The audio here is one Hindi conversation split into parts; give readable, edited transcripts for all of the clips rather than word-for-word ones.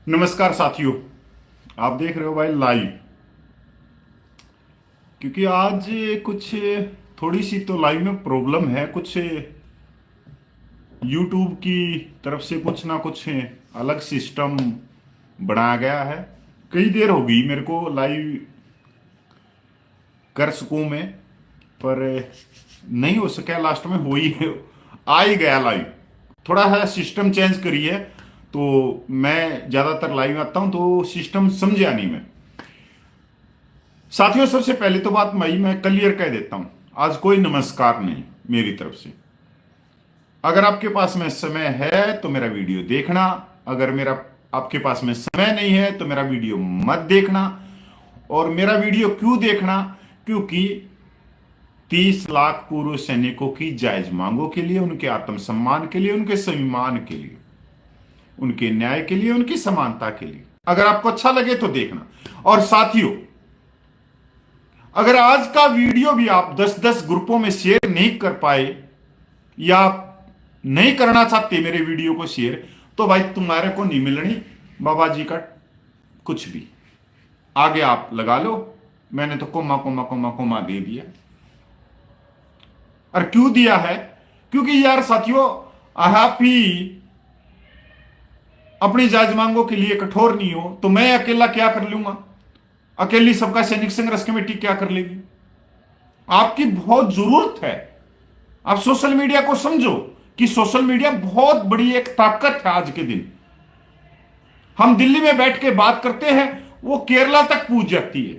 नमस्कार साथियों, आप देख रहे हो भाई लाइव। क्योंकि आज कुछ थोड़ी सी तो लाइव में प्रॉब्लम है। कुछ यूट्यूब की तरफ से कुछ ना कुछ अलग सिस्टम बनाया गया है। कई देर हो गई मेरे को लाइव कर सकूं मैं, पर नहीं हो सका। लास्ट में हो ही आ ही गया लाइव। थोड़ा सा सिस्टम चेंज करी है, तो मैं ज्यादातर लाइव आता हूं तो सिस्टम समझा नहीं मैं। साथियों, सबसे पहले तो बात मैं क्लियर कह देता हूं, आज कोई नमस्कार नहीं मेरी तरफ से। अगर आपके पास में समय है तो मेरा वीडियो देखना, अगर मेरा आपके पास में समय नहीं है तो मेरा वीडियो मत देखना। और मेरा वीडियो क्यों देखना? क्योंकि 30 लाख पूर्व सैनिकों की जायज मांगों के लिए, उनके आत्मसम्मान के लिए, उनके स्वाभिमान के लिए, उनके न्याय के लिए, उनकी समानता के लिए। अगर आपको अच्छा लगे तो देखना। और साथियों, अगर आज का वीडियो भी आप 10-10 ग्रुपों में शेयर नहीं कर पाए या नहीं करना चाहते मेरे वीडियो को शेयर, तो भाई तुम्हारे को नहीं मिलनी बाबा जी का कुछ भी। आगे आप लगा लो, मैंने तो कोमा कोमा कोमा कोमा दे दिया। और क्यों दिया है? क्योंकि यार साथियों, आप ही अपनी जायज मांगों के लिए कठोर नहीं हो तो मैं अकेला क्या कर लूंगा? अकेली सबका सैनिक संघर्ष कमेटी क्या कर लेगी? आपकी बहुत जरूरत है। आप सोशल मीडिया को समझो कि सोशल मीडिया बहुत बड़ी एक ताकत है। आज के दिन हम दिल्ली में बैठ के बात करते हैं, वो केरला तक पूछ जाती है।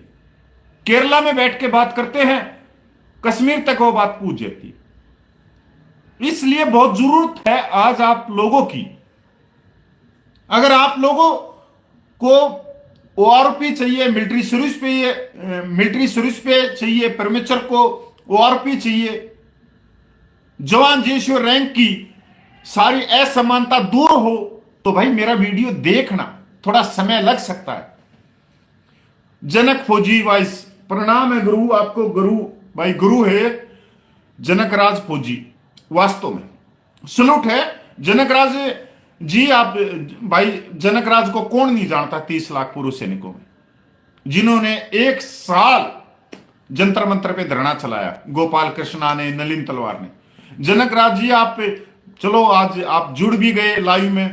केरला में बैठ के बात करते हैं, कश्मीर तक वो बात पूछ जाती है। इसलिए बहुत जरूरत है आज आप लोगों की। अगर आप लोगों को ओआरपी चाहिए, मिलिट्री सर्विस पे चाहिए, परमेश्वर को ओआरपी चाहिए, जवान जेसीओ रैंक की सारी असमानता दूर हो, तो भाई मेरा वीडियो देखना। थोड़ा समय लग सकता है। जनक फौजी वाइस प्रणाम है गुरु आपको। गुरु भाई, गुरु है जनक राज फौजी। वास्तव में सलूट है जनक राज जी। आप भाई, जनक राज को कौन नहीं जानता? 30 लाख पूर्व सैनिकों में जिन्होंने 1 साल जंतर मंतर पे धरना चलाया, गोपाल कृष्णा ने, नलिन तलवार ने। जनक राज जी, आप चलो आज आप जुड़ भी गए लाइव में,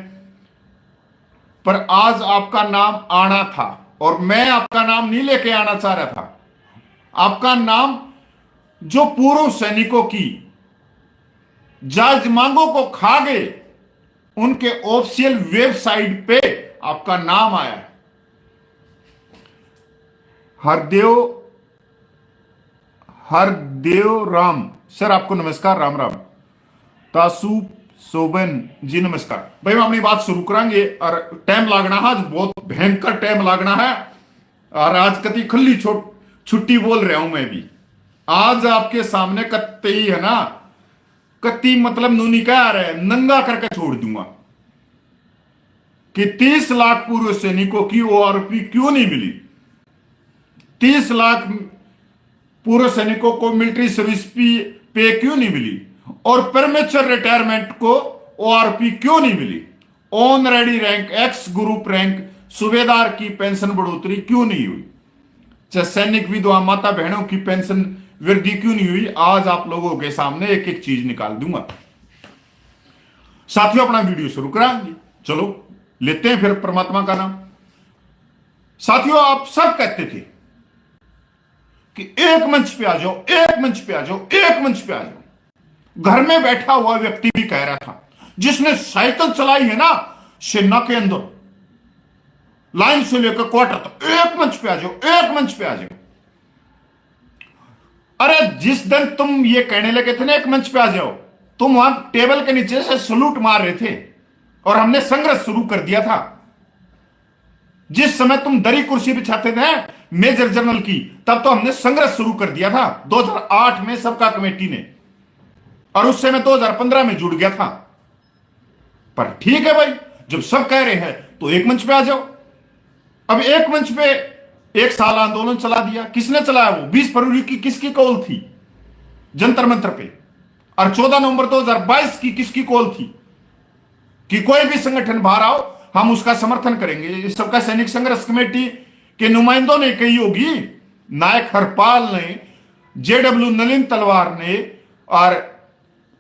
पर आज आपका नाम आना था और मैं आपका नाम नहीं लेके आना चाह रहा था। आपका नाम जो पूर्व सैनिकों की जायज मांगों को खा गए, उनके ऑफिशियल वेबसाइट पे आपका नाम आया है। हरदेव राम सर, आपको नमस्कार, राम राम। तासु सोबन जी नमस्कार। भाई हम अपनी बात शुरू करेंगे और टाइम लागना है, आज बहुत भयंकर टाइम लागना है। और आज कति खुली छुट्टी बोल रहा हूं मैं भी। आज आपके सामने कत्ते ही है ना, कत्ती मतलब नूनी क्या आ रहा है, नंगा करके छोड़ दूंगा कि 30 लाख पूर्व सैनिकों की ओआरपी क्यों नहीं मिली। 30 लाख पूर्व सैनिकों को मिलिट्री सर्विस पे क्यों नहीं मिली, और परमेश्वर रिटायरमेंट को ओआरपी क्यों नहीं मिली। Honorary rank, X group rank, सूबेदार की पेंशन बढ़ोतरी क्यों नहीं हुई, चाहे सैनिक विधवा माता बहनों की पेंशन वृद्धि क्यों नहीं हुई। आज आप लोगों के सामने एक एक चीज निकाल दूंगा। साथियों, अपना वीडियो शुरू कराएंगे। चलो लेते हैं फिर परमात्मा का नाम। साथियों, आप सब कहते थे कि एक मंच पे आ जाओ, एक मंच पे आ जाओ, एक मंच पे आ जाओ। घर में बैठा हुआ व्यक्ति भी कह रहा था, जिसने साइकिल चलाई है ना सेना के अंदर, लाइन से लेकर क्वार्टर तक, एक मंच पे आ जाओ, एक मंच पे आ जाओ। अरे जिस दिन तुम ये कहने लगे थे ना एक मंच पे आ जाओ, तुम वहां टेबल के नीचे से सलूट मार रहे थे और हमने संघर्ष शुरू कर दिया था। जिस समय तुम दरी कुर्सी बिछाते थे मेजर जनरल की, तब तो हमने संघर्ष शुरू कर दिया था 2008 में सबका कमेटी ने, और उससे मैं 2015 में जुड़ गया था। पर ठीक है भाई, जब सब कह रहे हैं तो एक मंच पे आ जाओ। अब एक मंच पे 1 साल आंदोलन चला दिया। किसने चलाया? वो 20 फरवरी की किसकी कॉल थी जंतर मंतर पे, और 14 नवंबर 2022 की किसकी कॉल थी कि कोई भी संगठन बाहर आओ, हम उसका समर्थन करेंगे। सबका सैनिक संघर्ष कमेटी के नुमाइंदों ने कही होगी, नायक हरपाल ने, जेडब्ल्यू नलिन तलवार ने, और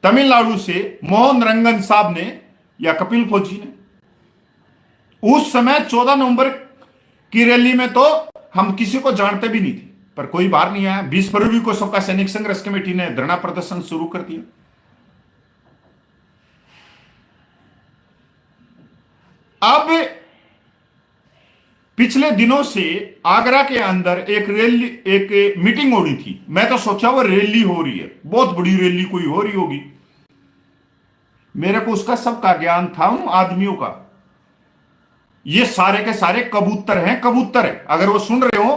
तमिलनाडु से मोहन रंगन साहब ने या कपिल फौजी ने। उस समय 14 नवंबर की रैली में तो हम किसी को जानते भी नहीं थे, पर कोई बाहर नहीं आया। 20 फरवरी को सबका सैनिक संघर्ष कमेटी ने धरना प्रदर्शन शुरू कर दिया। अब पिछले दिनों से आगरा के अंदर एक रैली, एक मीटिंग हो रही थी। मैं तो सोचा वो रैली हो रही है, बहुत बड़ी रैली कोई हो रही होगी। मेरे को उसका सबका ज्ञान था उन आदमियों का। ये सारे के सारे कबूतर हैं, कबूतर है। अगर वो सुन रहे हो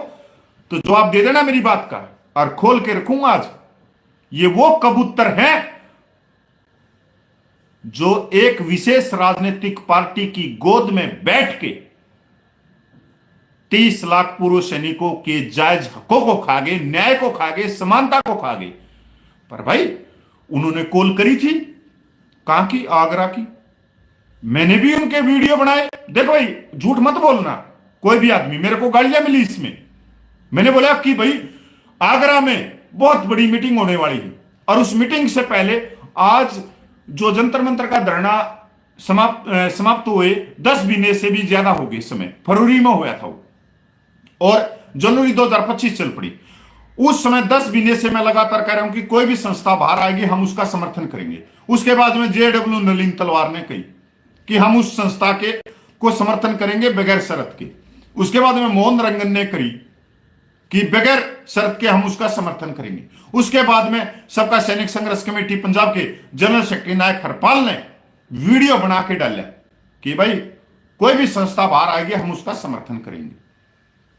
तो जवाब दे देना मेरी बात का, और खोल के रखूंगा आज। ये वो कबूतर हैं जो एक विशेष राजनीतिक पार्टी की गोद में बैठ के 30 लाख पूर्व सैनिकों के जायज हकों को खा गए, न्याय को खा गए, समानता को खा गए। पर भाई उन्होंने कॉल करी थी, कहां की? आगरा की। मैंने भी उनके वीडियो बनाए। देखो भाई, झूठ मत बोलना कोई भी आदमी। मेरे को गालियां मिली इसमें। मैंने बोला कि भाई आगरा में बहुत बड़ी मीटिंग होने वाली है, और उस मीटिंग से पहले आज जो जंतर मंतर का धरना समाप्त हुए 10 महीने से भी ज्यादा हो गए। समय फरवरी में हुआ था वो, और जनवरी 2025 चल पड़ी। उस समय 10 महीने से मैं लगातार कह रहा हूं कि कोई भी संस्था बाहर आएगी हम उसका समर्थन करेंगे। उसके बाद में जेडब्ल्यू नलिन तलवार ने कही कि हम उस संस्था के को समर्थन करेंगे बगैर शर्त के। उसके बाद में मोहन रंगन ने कही कि बगैर शर्त के हम उसका समर्थन करेंगे। उसके बाद में सबका सैनिक संघर्ष कमेटी पंजाब के जनरल सेक्रेटरी नायक हरपाल ने वीडियो बना के डाला कि भाई कोई भी संस्था बाहर आएगी हम उसका समर्थन करेंगे।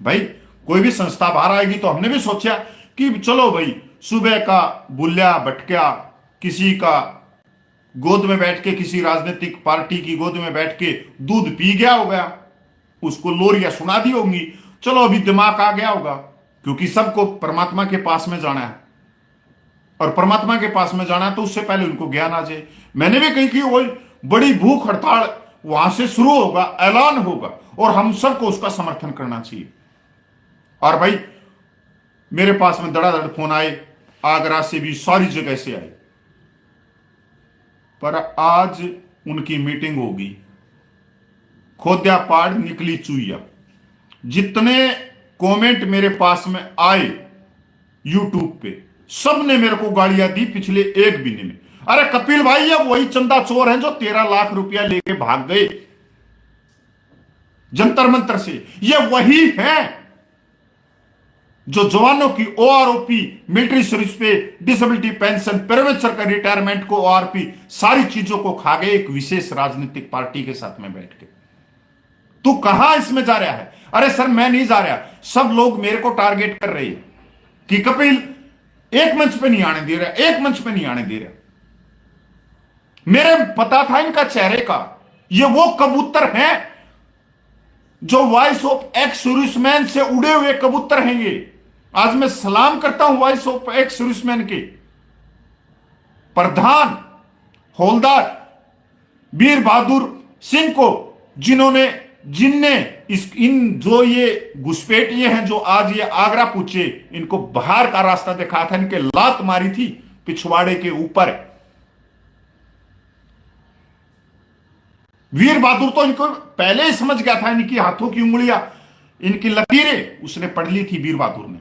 भाई कोई भी संस्था बाहर आएगी तो हमने भी सोचा कि चलो भाई, सुबह का बुल्ला भटका किसी का गोद में बैठ के, किसी राजनीतिक पार्टी की गोद में बैठ के दूध पी गया होगा, उसको लोरियां सुना दी होंगी। चलो अभी दिमाग आ गया होगा, क्योंकि सबको परमात्मा के पास में जाना है, और परमात्मा के पास में जाना है तो उससे पहले उनको ज्ञान आ जाए। मैंने भी कही कि वो बड़ी भूख हड़ताल वहां से शुरू होगा, ऐलान होगा, और हम सबको उसका समर्थन करना चाहिए। और भाई मेरे पास में धड़ाधड़ फोन आए, आगरा से भी, सारी जगह से आए। पर आज उनकी मीटिंग होगी, खोद्या पाड़ निकली चुईया। जितने कमेंट मेरे पास में आए यूट्यूब पे, सब ने मेरे को गालियां दी पिछले 1 महीने में। अरे कपिल भाई, ये वही चंदा चोर हैं जो 13 लाख रुपया लेके भाग गए जंतर मंतर से। ये वही हैं जो जवानों की ओआरओपी, मिलिट्री सर्विस पे, डिसेबिलिटी पेंशन, प्रेवेंचर का रिटायरमेंट को, ओआरपी, सारी चीजों को खा गए एक विशेष राजनीतिक पार्टी के साथ में बैठ के। तू कहां इसमें जा रहा है? अरे सर मैं नहीं जा रहा। सब लोग मेरे को टारगेट कर रहे हैं कि कपिल एक मंच पे नहीं आने दे रहा, एक मंच पे नहीं आने दे रहा। मेरे पता था इनका चेहरे का। ये वो कबूतर हैं जो वॉइस ऑफ एक्स सर्विसमैन से उड़े हुए कबूतर हैं। ये आज मैं सलाम करता हूं वॉइस ऑफ एक्स सर्विसमैन के प्रधान हौलदार वीर बहादुर सिंह को, जिनने इन जो ये घुसपैठिए हैं जो आज ये आगरा पूछे, इनको बाहर का रास्ता दिखा था, इनके लात मारी थी पिछवाड़े के ऊपर। वीर बहादुर तो इनको पहले ही समझ गया था, इनकी हाथों की उंगलियां, इनकी लकीरें उसने पढ़ ली थी। वीर बहादुर ने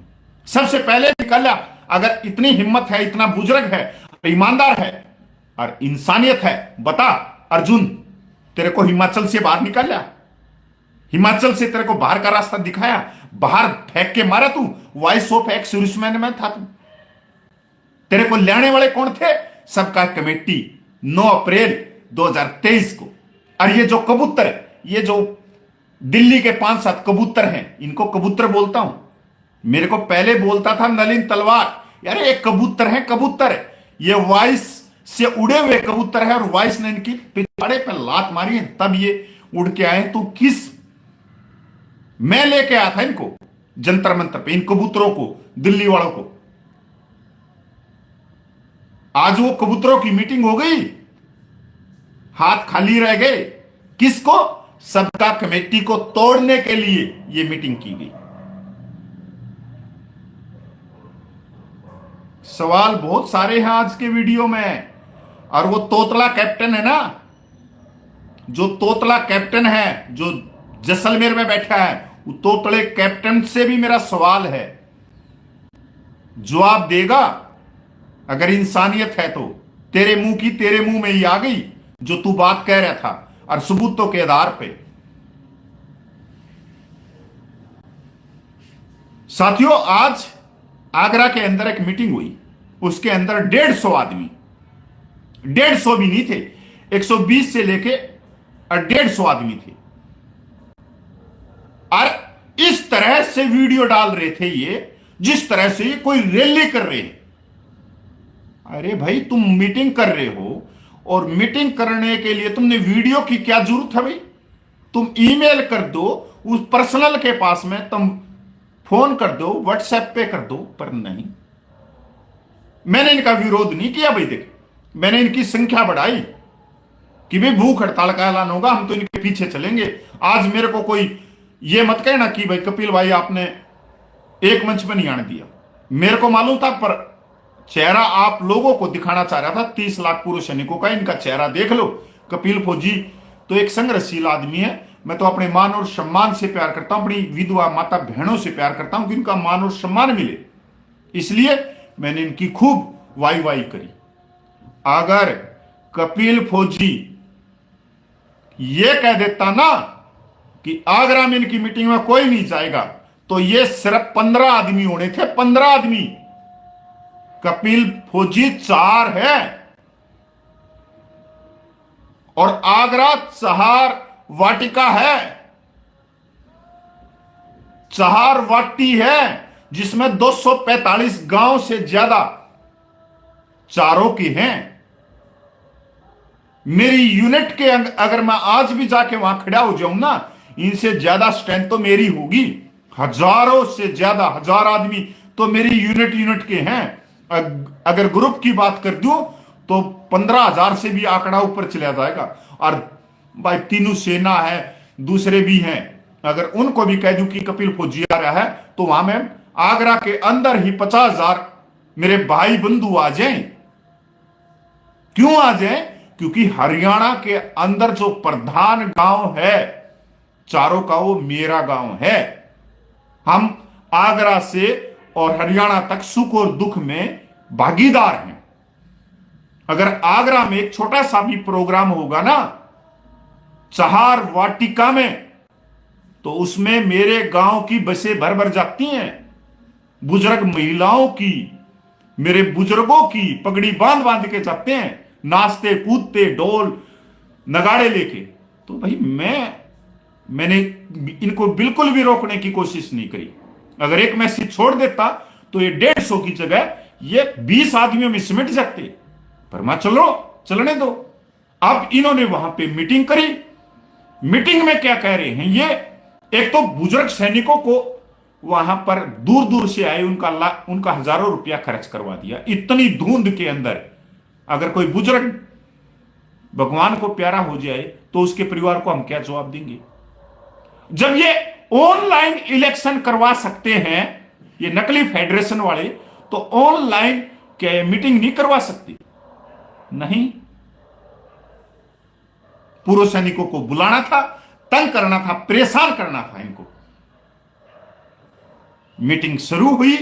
सबसे पहले निकाला। अगर इतनी हिम्मत है, इतना बुजुर्ग है, ईमानदार है और इंसानियत है, बता अर्जुन, तेरे को हिमाचल से बाहर निकाला, हिमाचल से तेरे को बाहर का रास्ता दिखाया, बाहर फेंक के मारा तू। वॉइस ऑफ एक्स सर्विसमैन में था तू। तेरे को लेने वाले कौन थे? सबका कमेटी 9 अप्रैल 2023 को। और ये जो कबूतर है, ये जो दिल्ली के 5-7 कबूतर हैं, इनको कबूतर बोलता हूं। मेरे को पहले बोलता था नलिन तलवार, यार ये कबूतर है, कबूतर है। ये वॉइस से उड़े हुए कबूतर है, और वॉइस ने इनकी पिछवाड़े पर लात मारी है, तब ये उड़ के आए। तो किस मैं लेके आया था इनको जंतर मंतर पे, इन कबूतरों को, दिल्ली वालों को। आज वो कबूतरों की मीटिंग हो गई, हाथ खाली रह गए। किसको? सबका कमेटी को तोड़ने के लिए यह मीटिंग की गई। सवाल बहुत सारे हैं आज के वीडियो में, और वो तोतला कैप्टन है ना, जो तोतला कैप्टन है जो जैसलमेर में बैठा है, वो तोतले कैप्टन से भी मेरा सवाल है, जवाब देगा अगर इंसानियत है तो। तेरे मुंह की तेरे मुंह में ही आ गई जो तू बात कह रहा था, और सबूतों के आधार पे। साथियों, आज आगरा के अंदर एक मीटिंग हुई, उसके अंदर 150 आदमी, 150 भी नहीं थे, 120 से लेके 150 आदमी थे, और इस तरह से वीडियो डाल रहे थे ये, जिस तरह से ये कोई रैली कर रहे हैं। अरे भाई, तुम मीटिंग कर रहे हो, और मीटिंग करने के लिए तुमने वीडियो की क्या जरूरत है भाई? तुम ईमेल कर दो उस पर्सनल के पास में, तुम फोन कर दो, व्हाट्सएप पे कर दो, पर नहीं। मैंने इनका विरोध नहीं किया भाई, देख मैंने इनकी संख्या बढ़ाई कि भाई भूख हड़ताल का ऐलान होगा, हम तो इनके पीछे चलेंगे। आज मेरे को कोई ये मत कहना कि भाई कपिल भाई आपने एक मंच में नहीं आने दिया, मेरे को मालूम था, पर चेहरा आप लोगों को दिखाना चाह रहा था। 30 लाख पूर्व सैनिकों का इनका चेहरा देख लो। कपिल फौजी तो एक संघर्षशील आदमी है, मैं तो अपने मान और सम्मान से प्यार करता हूं, अपनी विधवा माता बहनों से प्यार करता हूं कि इनका मान और सम्मान मिले, इसलिए मैंने इनकी खूब वाई वाई करी। अगर कपिल फौजी ये कह देता ना कि आगरा में इनकी मीटिंग में कोई नहीं जाएगा, तो ये सिर्फ 15 आदमी होने थे, 15 आदमी। कपिल फौजी 4 है, और आगरा चहार वाटिका है, चहार वाटी है, जिसमें 245 गांव से ज्यादा चारों की हैं। मेरी यूनिट के अगर मैं आज भी जाके वहां खड़ा हो जाऊं ना, इनसे ज्यादा स्ट्रेंथ तो मेरी होगी, हजारों से ज्यादा, 1000 आदमी तो मेरी यूनिट के हैं। अगर ग्रुप की बात कर दूं तो 15,000 से भी आंकड़ा ऊपर चला जाएगा। और भाई तीनों सेना है, दूसरे भी हैं, अगर उनको भी कह दूं कि कपिल फौजी आ रहा है, तो वहां में आगरा के अंदर ही 50,000 मेरे भाई बंधु आ जाएं। क्यों आ जाएं? क्योंकि हरियाणा के अंदर जो प्रधान गांव है चारों का, वो मेरा गांव है। हम आगरा से और हरियाणा तक सुख और दुख में भागीदार हैं। अगर आगरा में एक छोटा सा भी प्रोग्राम होगा ना चहार वाटिका में, तो उसमें मेरे गांव की बसें भर भर जाती हैं, बुजुर्ग महिलाओं की, मेरे बुजुर्गों की पगड़ी बांध बांध के जाते हैं, नाचते कूदते ढोल नगाड़े लेके। तो भाई मैंने इनको बिल्कुल भी रोकने की कोशिश नहीं करी। अगर एक मैसेज छोड़ देता तो ये 150 की जगह ये 20 आदमियों में सिमट सकते, पर मैं चलने दो। अब इन्होंने वहां पे मीटिंग करी। मीटिंग में क्या कह रहे हैं ये? एक तो बुजुर्ग सैनिकों को वहां पर दूर दूर से आए, उनका हजारों रुपया खर्च करवा दिया। इतनी धुंध के अंदर अगर कोई बुजुर्ग भगवान को प्यारा हो जाए तो उसके परिवार को हम क्या जवाब देंगे? जब ये ऑनलाइन इलेक्शन करवा सकते हैं ये नकली फेडरेशन वाले, तो ऑनलाइन क्या मीटिंग नहीं करवा सकते? नहीं, पूर्व सैनिकों को बुलाना था, तंग करना था, परेशान करना था इनको। मीटिंग शुरू हुई।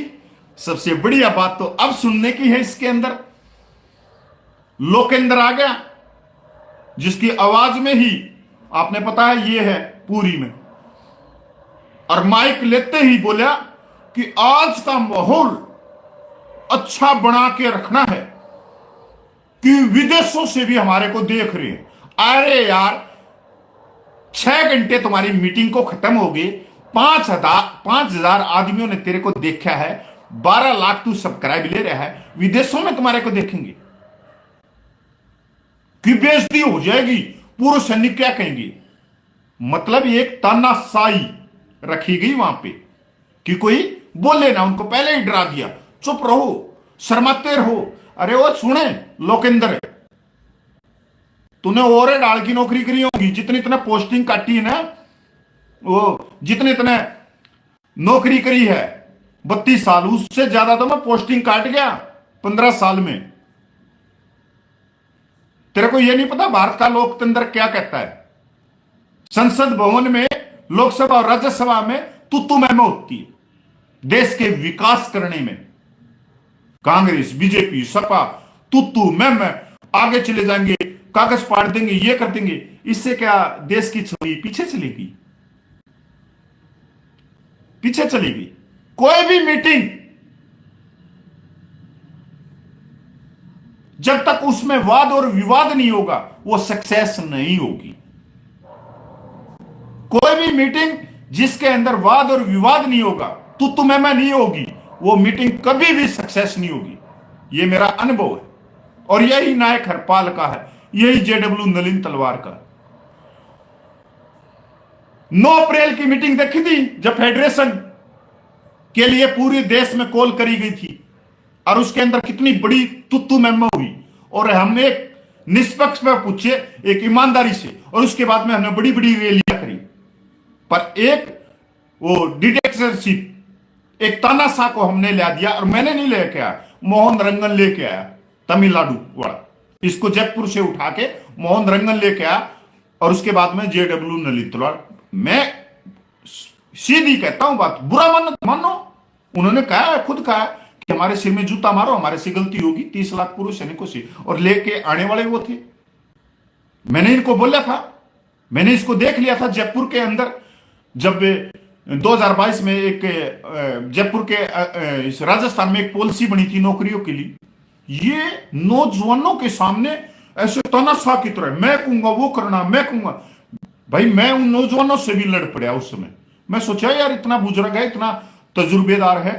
सबसे बढ़िया बात तो अब सुनने की है इसके अंदर। लोकेंद्र आ गया, जिसकी आवाज में ही आपने पता है ये है पूरी में, और माइक लेते ही बोला कि आज का माहौल अच्छा बना के रखना है कि विदेशों से भी हमारे को देख रहे हैं। अरे यार, 6 घंटे तुम्हारी मीटिंग को खत्म हो गए, 5,000 आदमियों ने तेरे को देखा है, 12 लाख तू सब्सक्राइब ले रहा है, विदेशों में तुम्हारे को देखेंगे कि बेइज्जती हो जाएगी, पूर्व सैनिक क्या कहेंगे? मतलब एक तानाशाही रखी गई वहां पे कि कोई बोले ना, उनको पहले ही डरा दिया, चुप रहो, शर्माते रहो। अरे वो सुने लोकेंद्र, तूने और डाल की नौकरी करी होगी, जितनी इतने पोस्टिंग काटी है ना, वो जितने इतने नौकरी करी है 32 साल, उससे ज्यादा तो मैं पोस्टिंग काट गया 15 साल में। तेरे को यह नहीं पता भारत का लोकतंत्र क्या कहता है? संसद भवन में, लोकसभा और राज्यसभा में तू मैं होती है। देश के विकास करने में कांग्रेस, बीजेपी, सपा तू मैं आगे चले जाएंगे, कागज पाड़ देंगे, ये कर देंगे। इससे क्या देश की छवि पीछे चलेगी? पीछे चलेगी। कोई भी मीटिंग जब तक उसमें वाद और विवाद नहीं होगा वो सक्सेस नहीं होगी। कोई भी मीटिंग जिसके अंदर वाद और विवाद नहीं होगा, तू मैं नहीं होगी, वो मीटिंग कभी भी सक्सेस नहीं होगी। ये मेरा अनुभव है और यही नायक हरपाल का है, यही जेडब्ल्यू नलिन तलवार का। 9 अप्रैल की मीटिंग देखी थी जब फेडरेशन के लिए पूरे देश में कॉल करी गई थी और उसके अंदर कितनी बड़ी तू मेमो हुई और हम एक निष्पक्ष पे पूछे, एक ईमानदारी से, और उसके बाद में हमने बड़ी बड़ी रैलियां करी। पर एक वो डिक्टेटरशिप, एक तानाशाह को हमने ला दिया और मैंने नहीं लेके आया, मोहन रंगन लेके आया, तमिलनाडु वाला। इसको जयपुर से उठा के मोहन रंगन लेके आया और उसके बाद में जेडब्ल्यू नलिन तलवार। मैं सीधी कहता हूं बात, बुरा मानो। उन्होंने कहा, खुद कहा कि हमारे सिर में जूता मारो, हमारे से गलती होगी 30 लाख पूर्व सैनिकों से, और लेके आने वाले वो थे। मैंने इनको बोला था, मैंने इसको देख लिया था जयपुर के अंदर, जब 2022 में एक जयपुर के राजस्थान में एक पॉलिसी बनी थी नौकरियों के लिए। ये नौजवानों के सामने ऐसे तानाशाह की तरह, मैं कहूंगा वो करना, मैं कहूंगा। भाई मैं उन नौजवानों से भी लड़ पड़ा उस समय। मैं सोचा यार इतना बुजुर्ग है, इतना तजुर्बेदार है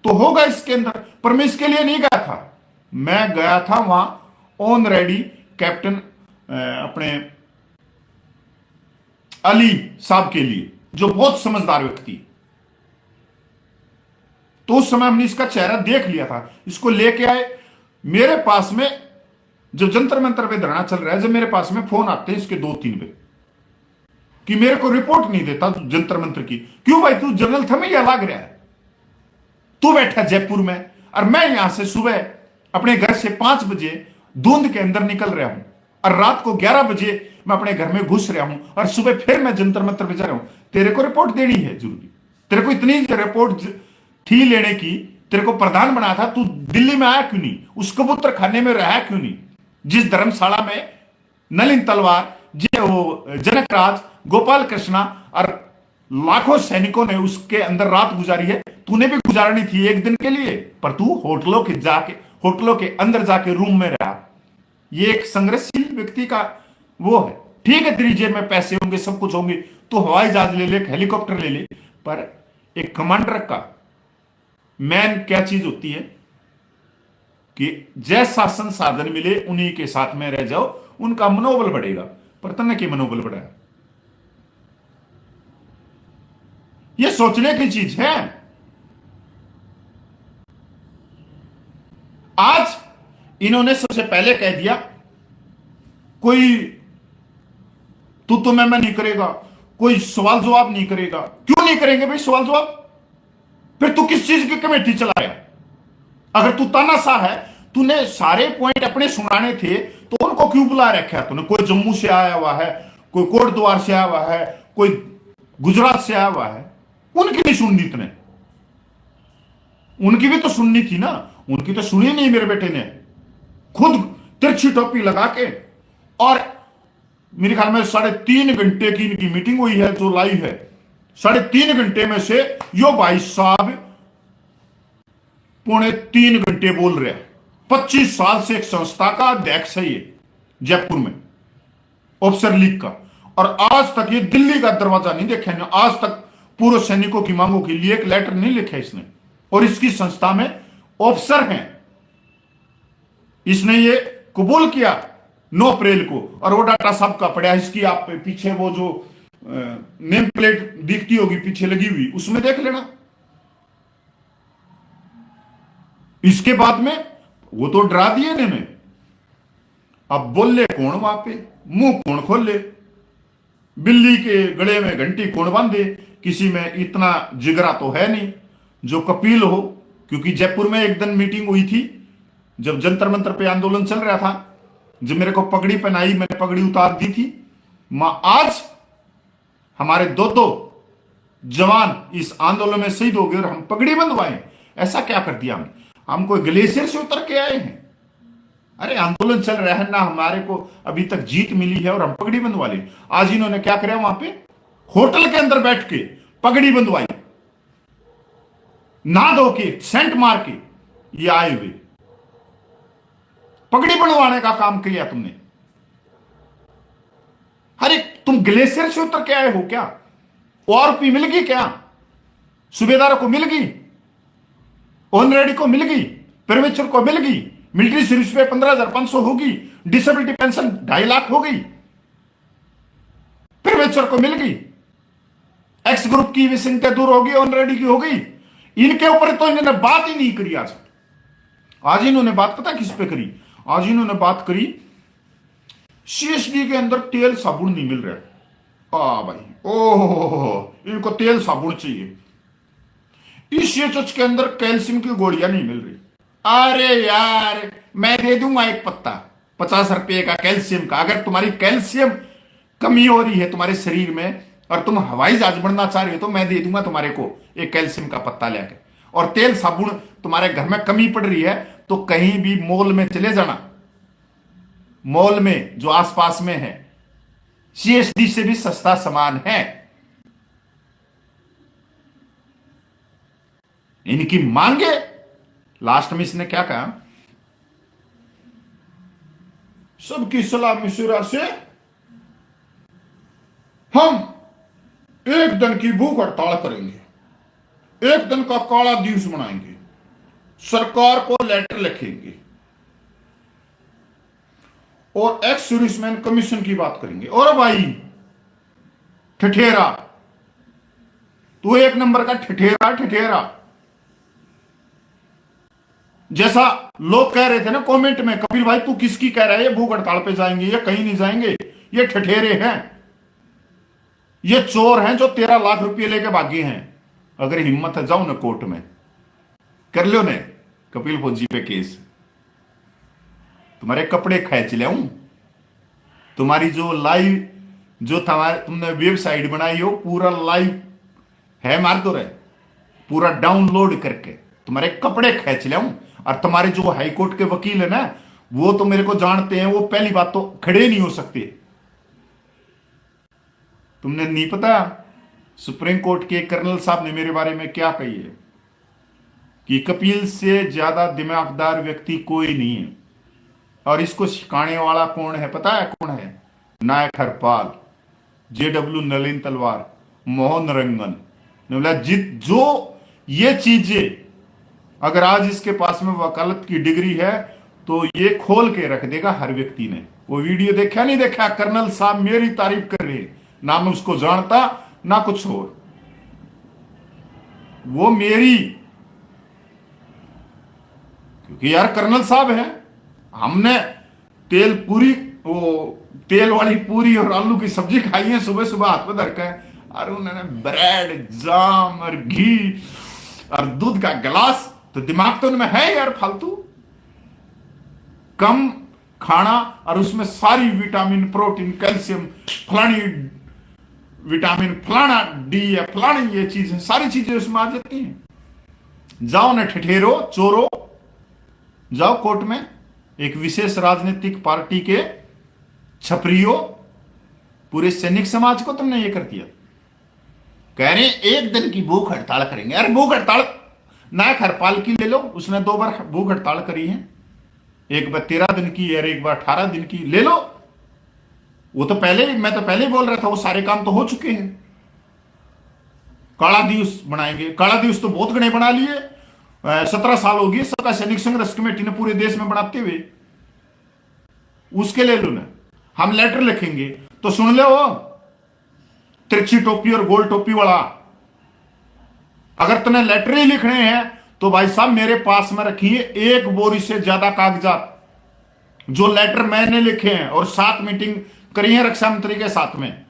तो होगा इसके अंदर, पर मैं इसके लिए नहीं गया था। मैं गया था वहां ऑन रेडी कैप्टन अपने अली साहब के लिए, जो बहुत समझदार व्यक्ति। तो उस समय हमने इसका चेहरा देख लिया था, इसको लेके आए मेरे पास में। जब जंतर मंतर पे धरना चल रहा है, जब मेरे पास में फोन आते हैं इसके 2-3 बजे कि मेरे को रिपोर्ट नहीं देता जंतर मंतर की। क्यों भाई, तू जनरल था में या लग रहा है? तू बैठा जयपुर में और मैं यहां से सुबह अपने घर से 5 बजे धुंध के अंदर निकल रहा हूं और रात को 11 बजे मैं अपने घर में घुस रहा हूं और सुबह फिर मैं जंतर मंतर पे जा रहा हूं। तेरे को रिपोर्ट देनी है जरूरी? तेरे को इतनी रिपोर्ट थी लेने की? तेरे को प्रधान बनाया था, तू दिल्ली में आया क्यों नहीं? उस कबूतर खाने में रहा क्यों नहीं जिस धर्मशाला में नलिन तलवार, वो जनक राज, गोपाल कृष्णा और लाखों सैनिकों ने उसके अंदर रात गुजारी है? तूने भी गुजारनी थी एक दिन के लिए, पर तू होटलों के अंदर जाके रूम में रहा। ये एक संघर्षशील व्यक्ति का वो है। ठीक है, तेरी जेब में पैसे होंगे, सब कुछ होंगे, तो हवाई जहाज ले ले, हेलीकॉप्टर ले ले, पर एक कमांडर का मैन क्या चीज होती है कि जैसा संसाधन मिले उन्हीं के साथ में रह जाओ, उनका मनोबल बढ़ेगा। पर तन्ने की मनोबल बढ़ा, यह सोचने की चीज है। आज इन्होंने सबसे पहले कह दिया कोई तू मैं नहीं करेगा, कोई सवाल जवाब नहीं करेगा। क्यों नहीं करेंगे भाई सवाल जवाब? फिर तू किस चीज की कमेटी चलाया? अगर तू तानाशाह है, तूने सारे पॉइंट अपने सुनाने थे, तो उनको क्यों बुला रखा है तूने? कोई जम्मू से आया हुआ है, कोई कोटद्वार से आया हुआ है, कोई गुजरात से आया हुआ है, उनकी नहीं सुननी तूने? उनकी भी तो सुननी थी ना। उनकी तो सुनी नहीं मेरे बेटे ने, खुद तिरछी टोपी लगा के। और मेरे ख्याल में 3.5 घंटे की इनकी मीटिंग हुई है जो लाइव है। 3.5 घंटे में से यो भाई साहब 2.25 घंटे बोल रहे हैं। 25 साल से एक संस्था का अध्यक्ष है ये, जयपुर में ऑफिसर लीग का, और आज तक ये दिल्ली का दरवाजा नहीं देखा है। आज तक पूर्व सैनिकों की मांगों के लिए एक लेटर नहीं लिखा इसने, और इसकी संस्था में ऑफिसर हैं। इसने ये कबूल किया 9 अप्रैल को, और वो डाटा सबका पड़ा। इसकी आप पीछे वो जो नेम प्लेट दिखती होगी पीछे लगी हुई, उसमें देख लेना। इसके बाद में वो तो डरा दिए इन्होंने, अब बोले कौन वहां पे, मुंह कौन खोले, बिल्ली के गले में घंटी कौन बांधे, किसी में इतना जिगरा तो है नहीं जो कपिल हो। क्योंकि जयपुर में एक दिन मीटिंग हुई थी जब जंतर मंतर पे आंदोलन चल रहा था, जब मेरे को पगड़ी पहनाई, मैंने पगड़ी उतार दी थी। आज हमारे दो जवान इस आंदोलन में शहीद हो गए और हम पगड़ी बंधवाएं, ऐसा क्या कर दिया हमने? हम कोई ग्लेशियर से उतर के आए हैं? अरे आंदोलन चल रहा है ना, हमारे को अभी तक जीत मिली है और हम पगड़ी बंधवा ले। आज इन्होंने क्या किया, वहां पे होटल के अंदर बैठ के पगड़ी बंधवाई, ना धो के सेंट मार के ये आए हुए पगड़ी बंधवाने का काम किया तुमने। अरे तुम ग्लेशियर से उतर के आए हो क्या? ओआरपी मिल गई क्या? सूबेदारों को मिल गई, ऑनरेडी को मिल गई, परमेश्वर को मिल गई, मिलिट्री सर्विस पे 15,500 होगी, डिसेबिलिटी पेंशन 2.5 लाख हो गई, परमेश्वर को मिल गई, एक्स ग्रुप की विसंगति दूर होगी, ऑनरेडी की हो गई। इनके ऊपर तो इन्होंने बात ही नहीं करी। आज इन्होंने बात पता किस पे करी? आज इन्होंने बात करी सीएसडी के अंदर तेल साबुन नहीं मिल रहा। भाई ओह, इनको तेल साबुन चाहिए। सीएचएच के अंदर कैल्शियम की गोलियां नहीं मिल रही। अरे यार, मैं दे दूंगा एक पत्ता 50 रुपए का कैल्शियम का। अगर तुम्हारी कैल्शियम कमी हो रही है तुम्हारे शरीर में और तुम हवाई जहाज बनना चाह रहे हो तो मैं दे दूंगा तुम्हारे को एक कैल्शियम का पत्ता लेकर। और तेल साबुन तुम्हारे घर में कमी पड़ रही है तो कहीं भी मॉल में चले जाना, मॉल में जो आसपास में है, सीएसडी से भी सस्ता सामान है। इनकी मांगे। लास्ट में इसने क्या कहा, सबकी सलाह मशुरा से हम एक दिन की भूख हड़ताल करेंगे, एक दिन का काला दिवस मनाएंगे, सरकार को लेटर लिखेंगे और एक्स सर्विसमैन कमीशन की बात करेंगे। और भाई ठठेरा, तू एक नंबर का ठठेरा। जैसा लोग कह रहे थे ना कमेंट में, कपिल भाई तू किसकी कह रहा है, ये भूख हड़ताल पे जाएंगे, ये कहीं नहीं जाएंगे, ये ठठेरे हैं, ये चोर हैं जो 13 लाख रुपए लेके भागे हैं। अगर हिम्मत है जाओ ना कोर्ट में कर लो ने कपिल फौजी पे केस, तुम्हारे कपड़े खींच ले, तुम्हारी जो लाइव जो तुमने वेबसाइट बनाई हो पूरा लाइव है, मार दो रहे पूरा डाउनलोड करके तुम्हारे कपड़े खींच ले। और तुम्हारे जो हाईकोर्ट के वकील है ना वो तो मेरे को जानते हैं, वो पहली बात तो खड़े नहीं हो सकते। तुमने नहीं पता सुप्रीम कोर्ट के कर्नल साहब ने मेरे बारे में क्या कही है कि कपिल से ज्यादा दिमागदार व्यक्ति कोई नहीं है। और इसको सिखाने वाला कौन है पता है? कौन है? नायक हरपाल, जेडब्ल्यू नलिन तलवार, मोहन रंगन ने बोला जो ये चीजें अगर आज इसके पास में वकालत की डिग्री है तो ये खोल के रख देगा हर व्यक्ति ने। वो वीडियो देखा नहीं देखा, कर्नल साहब मेरी तारीफ कर रहे, ना मैं उसको जानता ना कुछ और, वो मेरी, क्योंकि यार कर्नल साहब है। हमने तेल वाली पूरी और आलू की सब्जी खाई है सुबह सुबह हाथ में धरकर, और उन्होंने ब्रेड जाम और घी और दूध का गिलास, तो दिमाग तो उनमें है यार फालतू। कम खाना और उसमें सारी विटामिन, प्रोटीन, कैल्शियम, फलानी विटामिन, फलाना डी है, फलानी ये चीजें, सारी चीजें उसमें आ जाती हैं। जाओ ना ठठेरो चोरो, जाओ कोर्ट में। एक विशेष राजनीतिक पार्टी के छपरियों, पूरे सैनिक समाज को तुमने ये कर दिया। कह रहे एक दिन की भूख हड़ताल करेंगे। अरे भूख हड़ताल नायक हरपाल की ले लो, उसने 2 बार भूख हड़ताल करी है, एक बार 13 दिन की और एक बार 18 दिन की, ले लो। वो तो मैं तो पहले ही बोल रहा था वो सारे काम तो हो चुके हैं। काला दिवस बनाएंगे, काला दिवस तो बहुत गणे बना लिए, 17 साल हो गए सबका सैनिक संघर्ष कमेटी ने पूरे देश में बनाते हुए, उसके ले लो ना। हम लेटर लिखेंगे तो सुन ले, वो तिरछी टोपी और गोल टोपी वाला, अगर तुम्हें लेटर ही लिखने हैं तो भाई साहब मेरे पास में रखिए 1 बोरी से ज्यादा कागजात, जो लेटर मैंने लिखे हैं और 7 मीटिंग करी है रक्षा मंत्री के साथ में,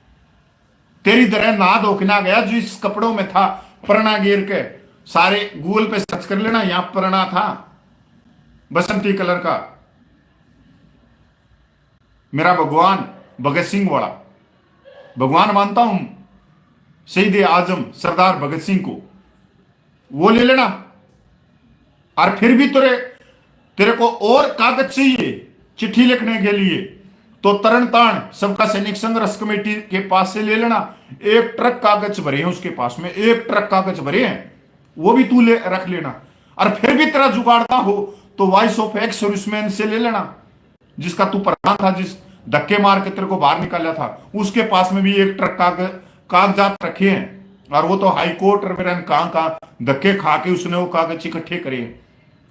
तेरी तरह ना धोखना गया जो इस कपड़ों में था, परना गिर के। सारे गूगल पे सर्च कर लेना, यहां परना था बसंती कलर का। मेरा भगवान भगत सिंह वाला भगवान मानता हूं, शहीद आजम सरदार भगत सिंह को, वो ले लेना। और फिर भी तेरे को और कागज चाहिए चिट्ठी लिखने के लिए, तो तरन तारण सबका सैनिक संघर्ष कमेटी के पास से ले लेना। 1 ट्रक कागज भरे हैं उसके पास में, 1 ट्रक कागज भरे हैं, वो भी तू ले रख लेना। और फिर भी तेरा जुगाड़ता हो तो वॉइस ऑफ एक्स सर्विसमैन से ले लेना, जिसका तू प्रधान था, जिस धक्के मार के तेरे को बाहर निकाला था, उसके पास में भी 1 ट्रक कागजात रखे हैं। और वो तो हाई कोर्ट और कहां धक्के खा के उसने वो कागज इकट्ठे करे।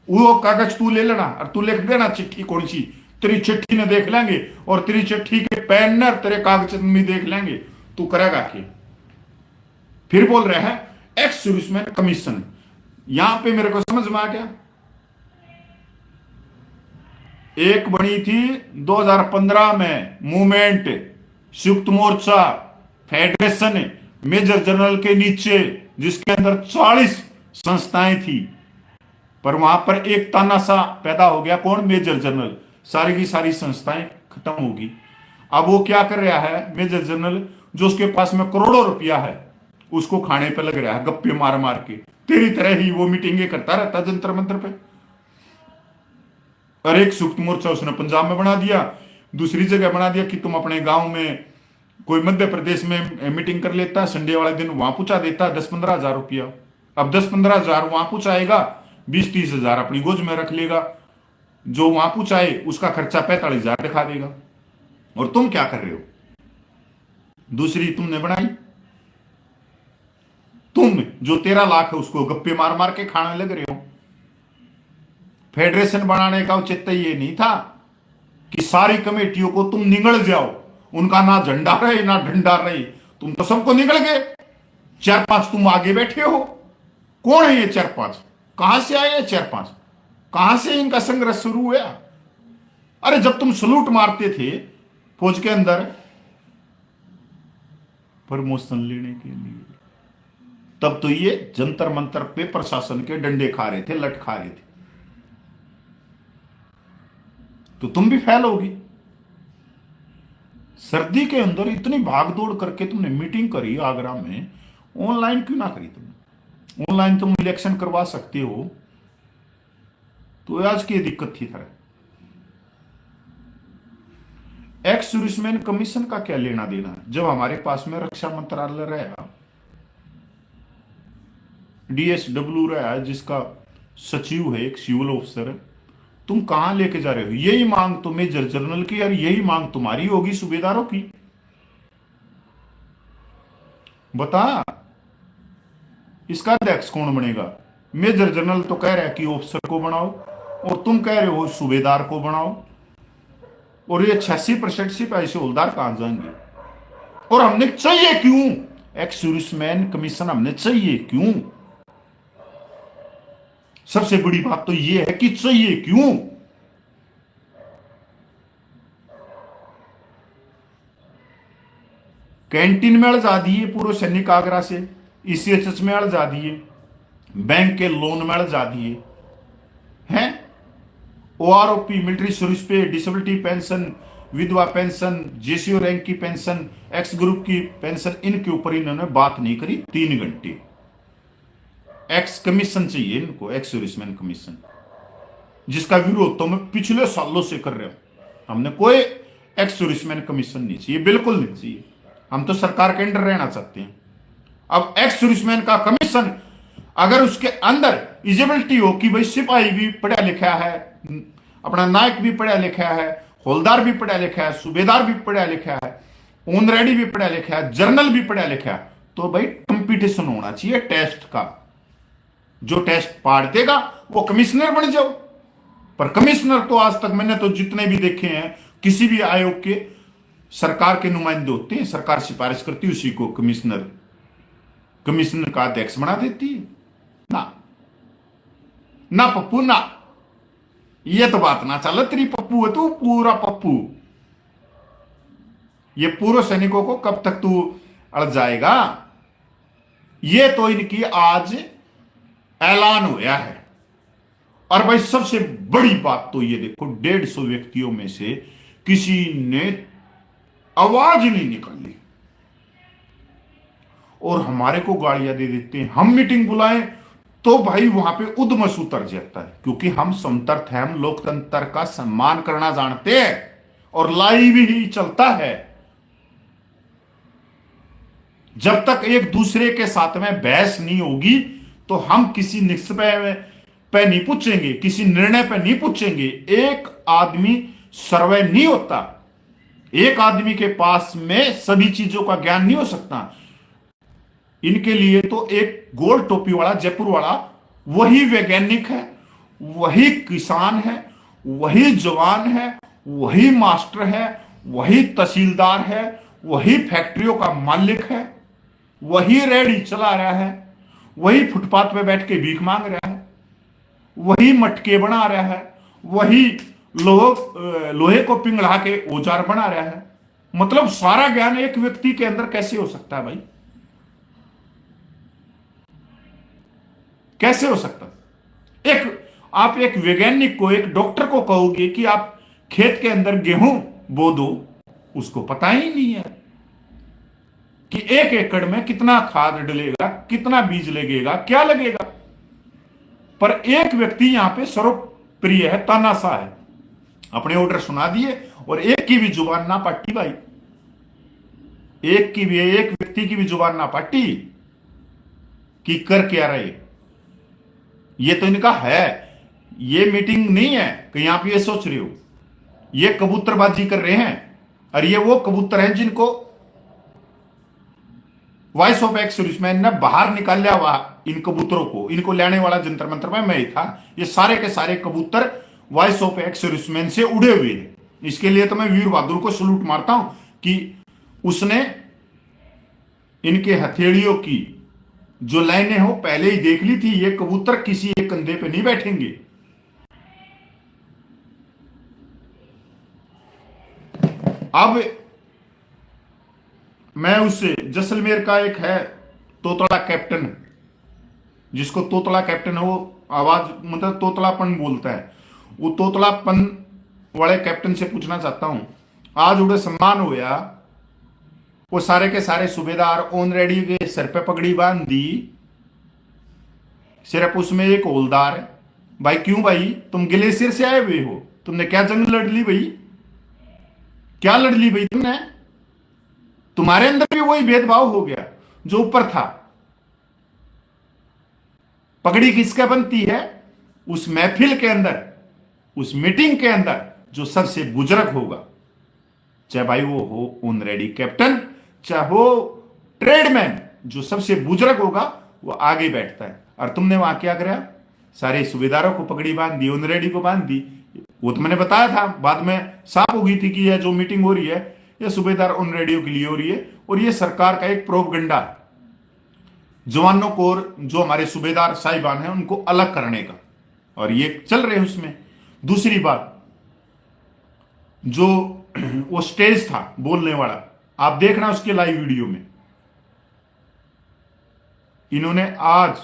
वो कागज तू ले लेना और तू लिख देना चिट्ठी कौन सी, तेरी चिट्ठी ने देख लेंगे और तेरी चिट्ठी के पैनर तेरे कागज में देख लेंगे, तू करेगा क्या। फिर बोल रहे हैं एक्स सर्विसमैन कमीशन, यहां पे मेरे को समझ में आ गया। एक बनी थी 2015 में मूवमेंट, संयुक्त मोर्चा फेडरेशन मेजर जनरल के नीचे, जिसके अंदर 40 संस्थाएं थी, पर वहां पर एक तानाशाह पैदा हो गया। कौन? Major general. सारी की सारी संस्थाएं खत्म होगी। अब वो क्या कर रहा है मेजर जनरल, जो उसके पास में करोड़ों रुपया है, उसको खाने पे लग रहा है, गप्पे मार मार के। तेरी तरह ही वो मीटिंगें करता रहता जंतर मंतर पे। और एक संयुक्त मोर्चा उसने पंजाब में बना दिया, दूसरी जगह बना दिया कि तुम अपने गांव में, कोई मध्य प्रदेश में मीटिंग कर लेता, संडे वाले दिन वहां पूछा देता 10-15 हजार रुपया। अब 10-15 हजार वहां पूछाएगा, 20-30 हजार अपनी गोज में रख लेगा। जो वहां पूछाए उसका खर्चा 45 हजार दिखा देगा। और तुम क्या कर रहे हो? दूसरी तुमने बनाई, तुम जो 13 लाख है उसको गप्पे मार मार के खाने लग रहे हो। फेडरेशन बनाने का औचित्य ये नहीं था कि सारी कमेटियों को तुम निगल जाओ, उनका ना झंडा रहे ना डंडा रहे, तुम तो सबको निकल गए। 4-5 तुम आगे बैठे हो। कौन है ये 4-5? कहां से आए ये 4-5? कहां से इनका संघर्ष शुरू हुआ? अरे जब तुम सलूट मारते थे फौज के अंदर प्रमोशन लेने के लिए, तब तो ये जंतर मंतर पे प्रशासन के डंडे खा रहे थे, लट खा रहे थे। तो तुम भी फेल होगी। सर्दी के अंदर इतनी भागदौड़ करके तुमने मीटिंग करी आगरा में, ऑनलाइन क्यों ना करी तुमने? ऑनलाइन तुम इलेक्शन करवा सकते हो, तो आज की दिक्कत थी। तरह एक्स सर्विसमैन कमीशन का क्या लेना देना? जब हमारे पास में रक्षा मंत्रालय रहा, DSW रहा, जिसका सचिव है एक सिविल ऑफिसर, तुम कहां लेके जा रहे हो? यही मांग तो मेजर जनरल की और यही मांग तुम्हारी होगी सूबेदारों की। बता, इसका अध्यक्ष कौन बनेगा? मेजर जनरल तो कह रहा है कि ऑफिसर को बनाओ, और तुम कह रहे हो सूबेदार को बनाओ। और ये 86% सिपाही से हवलदार कहां जाएंगे? और हमने चाहिए क्यों एक्स सर्विसमैन कमीशन? हमने चाहिए क्यों? सबसे बड़ी बात तो यह है कि चाहिए क्यों? कैंटीन में अड़जा दिए पूर्व सैनिक आगरा से, ECHS में अड़जा दिए, बैंक के लोन में अड़जा दिए हैं, OROP मिलिट्री सर्विस पे, डिसेबिलिटी पेंशन, विधवा पेंशन, JCO रैंक की पेंशन, एक्स ग्रुप की पेंशन, इनके ऊपर इन्होंने बात नहीं करी 3 घंटे। एक्स कमीशन चाहिए इनको, एक्स सर्विसमैन कमीशन, जिसका विरोध तो मैं पिछले सालों से कर रहा हूं। हमने कोई एक्स सर्विसमैन कमीशन नहीं चाहिए, बिल्कुल नहीं चाहिए। हम तो सरकार के अंडर रहना चाहते हैं। अब एक्स सर्विसमैन का कमीशन, अगर उसके अंदर इजिबिलिटी हो कि भाई सिपाही भी पढ़ा लिखा है, अपना नायक भी पढ़ा लिखा है, हवलदार भी पढ़ा लिखा है, सूबेदार भी पढ़ा लिखा है, ऑनरेडी भी पढ़ा लिखा है, जर्नल भी पढ़ा लिखा है, तो भाई कंपटीशन होना चाहिए टेस्ट का। जो टेस्ट पार देगा वो कमिश्नर बन जाओ। पर कमिश्नर तो आज तक मैंने तो जितने भी देखे हैं, किसी भी आयोग के सरकार के नुमाइंदे होते हैं, सरकार सिफारिश करती है, उसी को कमिश्नर का अध्यक्ष बना देती है। ना ना पप्पू ना। ये तो बात ना चल, तेरी पप्पू है तू, पूरा पप्पू। ये पूर्व सैनिकों को कब तक तू अड़ जाएगा? ये तो इनकी आज ऐलान हुआ है। और भाई सबसे बड़ी बात तो ये देखो, 150 व्यक्तियों में से किसी ने आवाज नहीं निकाली और हमारे को गालियां दे देते हैं। हम मीटिंग बुलाएं तो भाई वहां पे उद्मस उतर जाता है, क्योंकि हम समतर्थ हैं, हम लोकतंत्र का सम्मान करना जानते हैं और लाइव ही चलता है। जब तक एक दूसरे के साथ में बहस नहीं होगी तो हम किसी निष्पय पे नहीं पूछेंगे, किसी निर्णय पे नहीं पूछेंगे। एक आदमी सर्वे नहीं होता, एक आदमी के पास में सभी चीजों का ज्ञान नहीं हो सकता। इनके लिए तो एक गोल टोपी वाला, जयपुर वाला, वही वैज्ञानिक है, वही किसान है, वही जवान है, वही मास्टर है, वही तहसीलदार है, वही फैक्ट्रियों का मालिक है, वही रेहड़ी चला रहा है, वही फुटपाथ पे बैठ के भीख मांग रहा है, वही मटके बना रहा है, वही लोहे को पिघला के औजार बना रहा है। मतलब सारा ज्ञान एक व्यक्ति के अंदर कैसे हो सकता है भाई? कैसे हो सकता? आप एक वैज्ञानिक को, एक डॉक्टर को कहोगे कि आप खेत के अंदर गेहूं बो दो, उसको पता ही नहीं है कि 1 एकड़ में कितना खाद डलेगा, कितना बीज लगेगा, क्या लगेगा। पर एक व्यक्ति यहां पे सर्वप्रिय है, तानाशाह है, अपने ऑर्डर सुना दिए और एक की भी जुबान ना पट्टी भाई, एक व्यक्ति की भी जुबान ना पट्टी कि कर क्या रहे। ये तो इनका है, ये मीटिंग नहीं है कहीं आप ये सोच रहे हो। ये कबूतरबाजी कर रहे हैं और ये वो कबूतर हैं जिनको वॉइस ऑफ एक्स सर्विसमैन ने बाहर निकाल लिया हुआ। इन कबूतरों को, इनको लेने वाला जंतर मंतर में मैं ही था। ये सारे के सारे कबूतर वॉइस ऑफ एक्स सर्विसमैन से उड़े हुए हैं। इसके लिए तो मैं वीर बहादुर को सलूट मारता हूं कि उसने इनके हथेलियों की जो लाइनें हो पहले ही देख ली थी। ये कबूतर किसी एक कंधे पे नहीं बैठेंगे। अब मैं उससे जैसलमेर का एक है तोतला कैप्टन, जिसको तोतला कैप्टन है, वो आवाज मतलब तोतलापन बोलता है, वो तोतलापन वाले कैप्टन से पूछना चाहता हूं। आज उड़े सम्मान हुआ, वो सारे के सारे सूबेदार ऑन रेडी के सर पे पगड़ी बांध दी, सिर्फ उसमें एक हौलदार है। भाई क्यों भाई, तुम ग्लेशियर से आए हुए हो, तुमने क्या जंग लड़ ली भाई? क्या लड़ ली भाई तुमने? तुम्हारे अंदर भी वही भेदभाव हो गया जो ऊपर था। पगड़ी किसका बनती है? उस महफिल के अंदर, उस मीटिंग के अंदर जो सबसे बुजुर्ग होगा, चाहे भाई वो हो ऑन रेडी कैप्टन, चाहे हो ट्रेडमैन, जो सबसे बुजुर्ग होगा वो आगे बैठता है। और तुमने वहां क्या करा? सारे सूबेदारों को पगड़ी बांध दी, ऑन रेडी को बांध दी। वो तो मैंने बताया था, बाद में साफ हो गई थी कि यह जो मीटिंग हो रही है ये सूबेदार ऑन रेडियो के लिए हो रही है और ये सरकार का एक प्रोपगंडा, जवानों को और जो हमारे सूबेदार साहिबान हैं उनको अलग करने का, और ये चल रहे हैं उसमें। दूसरी बात, जो वो स्टेज था बोलने वाला, आप देखना उसके लाइव वीडियो में, इन्होंने आज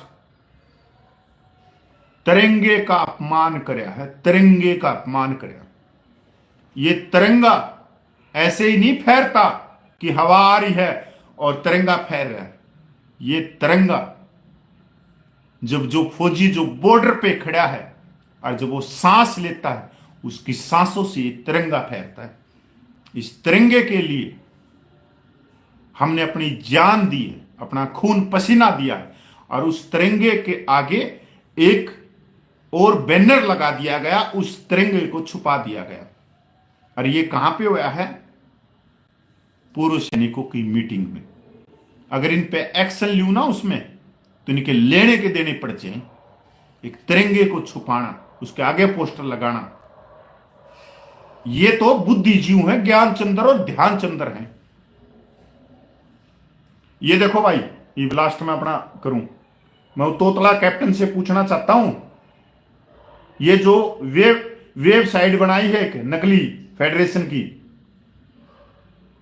तिरंगे का अपमान कराया है, तिरंगे का अपमान कराया। ये तिरंगा ऐसे ही नहीं फैरता कि हवा आ रही है और तिरंगा फैर रहा है। ये तिरंगा जब जो फौजी जो बॉर्डर पे खड़ा है और जब वो सांस लेता है, उसकी सांसों से ये तिरंगा फैरता है। इस तिरंगे के लिए हमने अपनी जान दी है, अपना खून पसीना दिया है, और उस तिरंगे के आगे एक और बैनर लगा दिया गया, उस तिरंगे को छुपा दिया गया। और ये कहां पे हुआ है? पूर्व सैनिकों की मीटिंग में। अगर इन पे एक्शन लूं ना उसमें, तो इनके लेने के देने पड़ जाए। एक तिरंगे को छुपाना, उसके आगे पोस्टर लगाना, ये तो बुद्धिजीव है, ज्ञान चंद्र और ध्यान चंद्र है। ये देखो भाई, ये लास्ट में अपना करूं, मैं तोतला कैप्टन से पूछना चाहता हूं, ये जो वेबसाइट बनाई है एक नकली फेडरेशन की,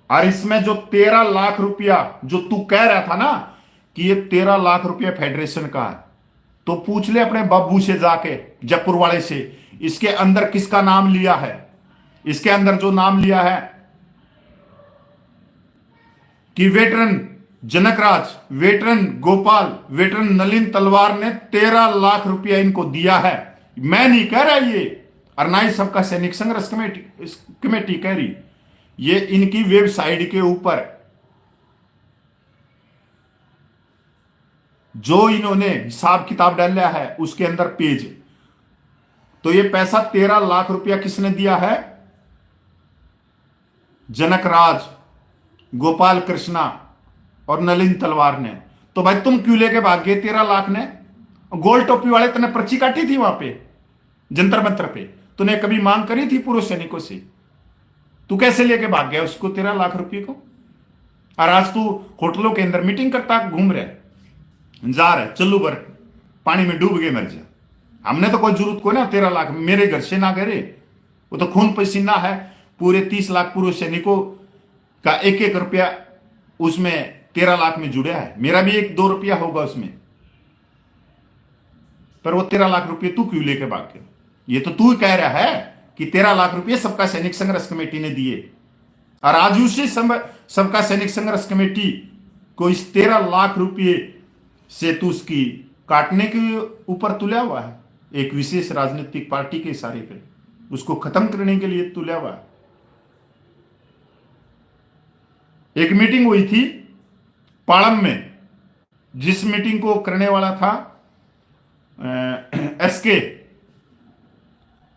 और इसमें जो 13 लाख रुपया जो तू कह रहा था ना कि ये 13 लाख रुपया फेडरेशन का है, तो पूछ ले अपने बाबू से जाके, जयपुर वाले से, इसके अंदर किसका नाम लिया है। इसके अंदर जो नाम लिया है कि veteran Janakraj, veteran Gopal, veteran Nalin तलवार ने 13 लाख रुपया इनको दिया है। मैं नहीं कह रहा ये, और ना ही सबका सैनिक संघर्ष कमेटी कह रही, ये इनकी वेबसाइट के ऊपर जो इन्होंने हिसाब किताब डाला है उसके अंदर पेज। तो ये पैसा 13 लाख रुपया किसने दिया है? जनकराज, गोपाल कृष्णा और नलिन तलवार ने। तो भाई तुम क्यों लेके भाग गए 13 लाख ने? गोल टोपी वाले तूने पर्ची काटी थी वहां पे जंतर मंतर पे, तूने कभी मांग करी थी पूर्व सैनिकों से? तू कैसे लेके भाग गया उसको 13 लाख रुपये को? और आज तू होटलों के अंदर मीटिंग करता घूम रहे, जा रहे चल्लू भर पानी में डूब गए मर जा। हमने तो कोई जरूरत को ना 13 लाख मेरे घर से ना करे, वो तो खून पसीना है। पूरे 30 लाख पूर्व सैनिकों का एक एक रुपया उसमें 13 लाख में जुड़ा है। मेरा भी 1-2 रुपया होगा उसमें, पर वो 13 लाख रुपये तू क्यों लेके भाग गया? ये तो तू कह रहा है कि 13 लाख रुपये सबका सैनिक संघर्ष कमेटी ने दिए, और आज उसी सबका सैनिक संघर्ष कमेटी को इस 13 लाख रुपये से तू उसकी काटने के ऊपर तुला हुआ है। एक विशेष राजनीतिक पार्टी के इशारे पे उसको खत्म करने के लिए तुला हुआ है। एक मीटिंग हुई थी पालम में, जिस मीटिंग को करने वाला था एसके,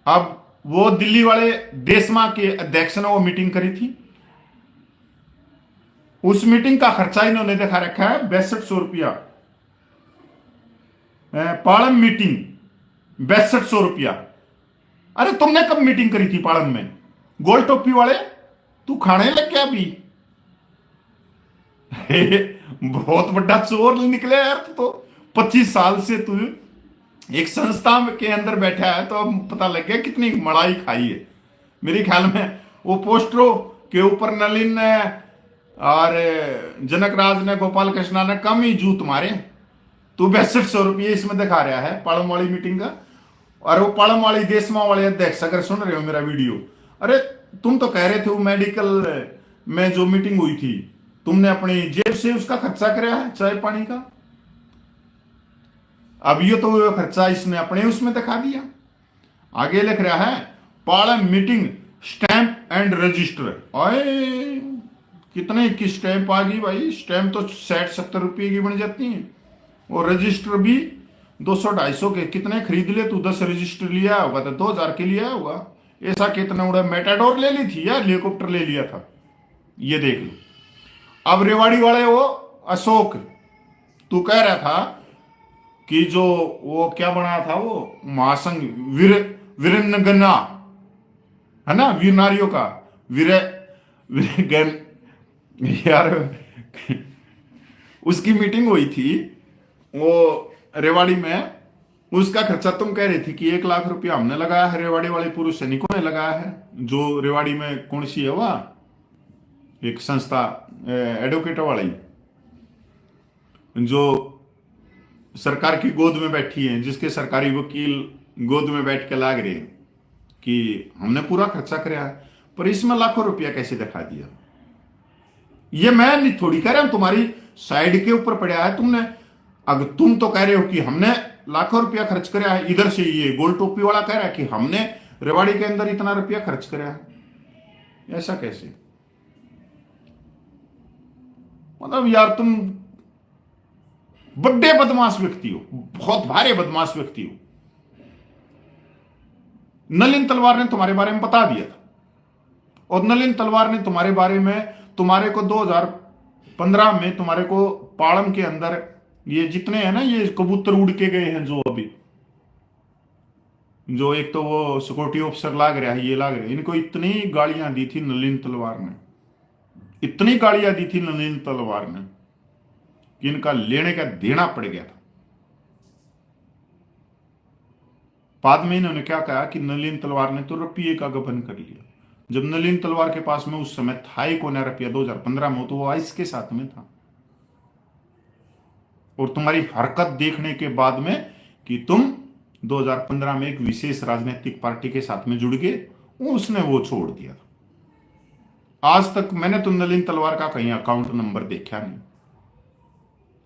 अब वो दिल्ली वाले देशमा के अध्यक्ष ने वो मीटिंग करी थी। उस मीटिंग का खर्चा इन्होंने दिखा रखा है 6200 रुपया। पालम मीटिंग 6200 रुपया। अरे तुमने कब मीटिंग करी थी पालम में? गोल टोपी वाले तू खाने लग गया अभी? बहुत बड़ा चोर निकले यार तू तो। 25 साल से तू एक संस्था के अंदर बैठा है, तो अब पता लग गया कितनी मलाई खाई है। मेरे ख्याल में वो पोस्टरों के ऊपर नलिन ने और जनकराज ने, गोपाल कृष्णा ने कम ही जूत मारे। तू 6200 रुपये इसमें दिखा रहा है पालम वाली मीटिंग का। और वो पालम वाली देशमा वाले अध्यक्ष अगर सुन रहे हो मेरा वीडियो, अरे तुम तो कह रहे थे वो मेडिकल में जो मीटिंग हुई थी तुमने अपनी जेब से उसका खर्चा कराया है चाय पानी का। अब ये तो खर्चा इसने अपने उसमें दिखा दिया। आगे लिख रहा है Palam meeting stamp and register. ओए कितने की स्टैंप आ गई भाई? स्टैंप तो 60-70 रुपये की बन जाती है, और रजिस्टर भी 200-250 के। कितने खरीद ले तू? 10 रजिस्टर लिया होगा तो 2000 के लिया होगा। ऐसा कितना उड़ा मेटाडोर ले ली थी या हेलीकॉप्टर ले लिया था? ये देख लो। अब रेवाड़ी वाले वो अशोक, तू कह रहा था कि जो वो क्या बनाया था वो महासंघ वीरनगना है ना, वीर नारियों का वीरगन यार उसकी मीटिंग हुई थी वो रेवाड़ी में। उसका खर्चा तुम कह रही थी कि 1 लाख रुपया हमने लगाया है, रेवाड़ी वाले पूर्व सैनिकों ने लगाया है। जो रेवाड़ी में कौन सी है वह एक संस्था एडवोकेट वाली, जो सरकार की गोद में बैठी है, जिसके सरकारी वकील गोद में बैठ के लाग रहे हैं कि हमने पूरा खर्चा कराया है, पर इसमें लाखों रुपया कैसे दिखा दिया? ये मैं नहीं थोड़ी कह रहा हूं, तुम्हारी साइड के ऊपर पड़ा है तुमने। अगर तुम तो कह रहे हो कि हमने लाखों रुपया खर्च कराया है, इधर से ये गोल टोपी वाला कह रहा है कि हमने रेवाड़ी के अंदर इतना रुपया खर्च कराया है। ऐसा कैसे? मतलब यार तुम बड़े बदमाश व्यक्ति हो, बहुत भारी बदमाश व्यक्ति हो। नलिन तलवार ने तुम्हारे बारे में बता दिया था, और नलिन तलवार ने तुम्हारे बारे में, तुम्हारे को 2015 में तुम्हारे को पालम के अंदर ये जितने हैं ना ये कबूतर उड़ के गए हैं, जो अभी जो एक तो वो सिक्योरिटी ऑफिसर लाग रहा है, ये लाग रहे, इनको इतनी गालियां दी थी नलिन तलवार ने, इतनी गालियां दी थी नलिन तलवार ने कि इनका लेने का देना पड़ गया था। बाद में इन्होंने क्या कहा कि नलिन तलवार ने तो रुपये का गबन कर लिया। जब नलिन तलवार के पास में उस समय था ही कोना रुपया 2015 में, तो वो आइस के साथ में था। और तुम्हारी हरकत देखने के बाद में कि तुम 2015 में एक विशेष राजनीतिक पार्टी के साथ में जुड़ गए, उसने वो छोड़ दिया। आज तक मैंने तो नलिन तलवार का कहीं अकाउंट नंबर देखा नहीं।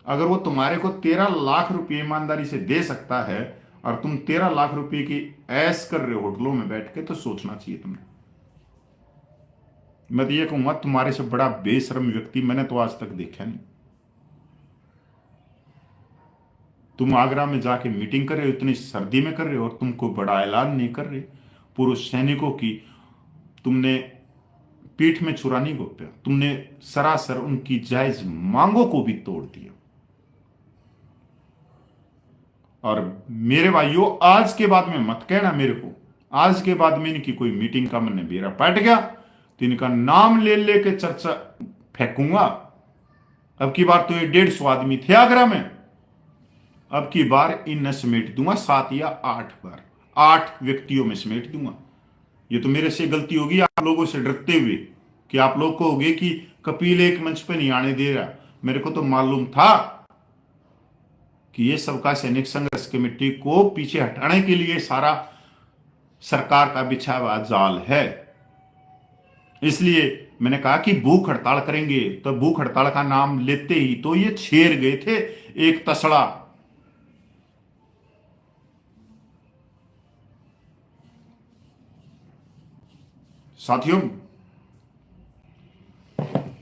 अगर वो तुम्हारे को 13 लाख रुपए ईमानदारी से दे सकता है और तुम 13 लाख रुपए की ऐश कर रहे हो होटलों में बैठ के, तो सोचना चाहिए तुमने। मैं तो ये कहूंगा तुम्हारे से बड़ा बेशर्म व्यक्ति मैंने तो आज तक देखा नहीं। तुम आगरा में जाके मीटिंग कर रहे हो, इतनी सर्दी में कर रहे हो, और तुमको बड़ा ऐलान नहीं कर रहे। पूर्व सैनिकों की तुमने पीठ में छुरा नहीं घोंपा, तुमने सरासर उनकी जायज मांगों को भी तोड़ दिया। और मेरे भाइयों, आज के बाद में मत कहना मेरे को, आज के बाद में इनकी कोई मीटिंग का मैंने बेरा पट गया तो इनका नाम ले लेके चर्चा फेंकूंगा। अब की बार तो ये 150 आदमी थे आगरा में, अब की बार इन्हें समेट दूंगा 7 या 8 बार, 8 व्यक्तियों में समेट दूंगा। ये तो मेरे से गलती होगी आप लोगों से डरते हुए कि आप लोग कहोगे कि कपिल एक मंच पे नहीं आने दे रहा। मेरे को तो मालूम था कि ये सबका सैनिक संघर्ष कमेटी को पीछे हटाने के लिए सारा सरकार का बिछा हुआ जाल है। इसलिए मैंने कहा कि भूख हड़ताल करेंगे, तो भूख हड़ताल का नाम लेते ही तो ये छेड़ गए थे एक तसड़ा। साथियों,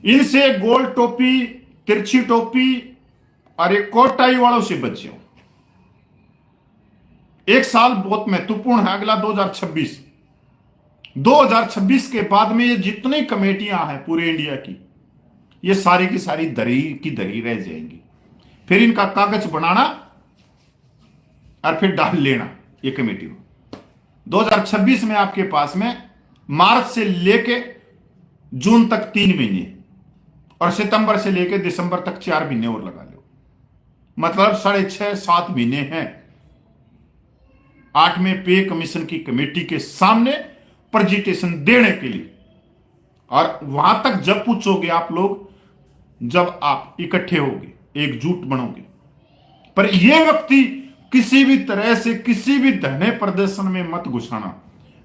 इनसे गोल टोपी, तिरछी टोपी और एक कोटाई वालों से बच जाओ। एक साल बहुत महत्वपूर्ण है, अगला 2026। 2026 के बाद में ये जितनी कमेटियां हैं पूरे इंडिया की, ये सारी की सारी दरी की दरी रह जाएंगी। फिर इनका कागज बनाना और फिर डाल लेना ये कमेटी को। 2026 में आपके पास में मार्च से लेके जून तक 3 महीने और सितंबर से लेके दिसंबर तक 4 महीने और लगा लो, मतलब 6.5-7 महीने हैं 8वें पे कमीशन की कमेटी के सामने प्रेजेंटेशन देने के लिए। और वहां तक जब पूछोगे आप लोग, जब आप इकट्ठे होगे, एकजुट बनोगे। पर यह व्यक्ति किसी भी तरह से किसी भी धरने प्रदर्शन में मत घुसाना।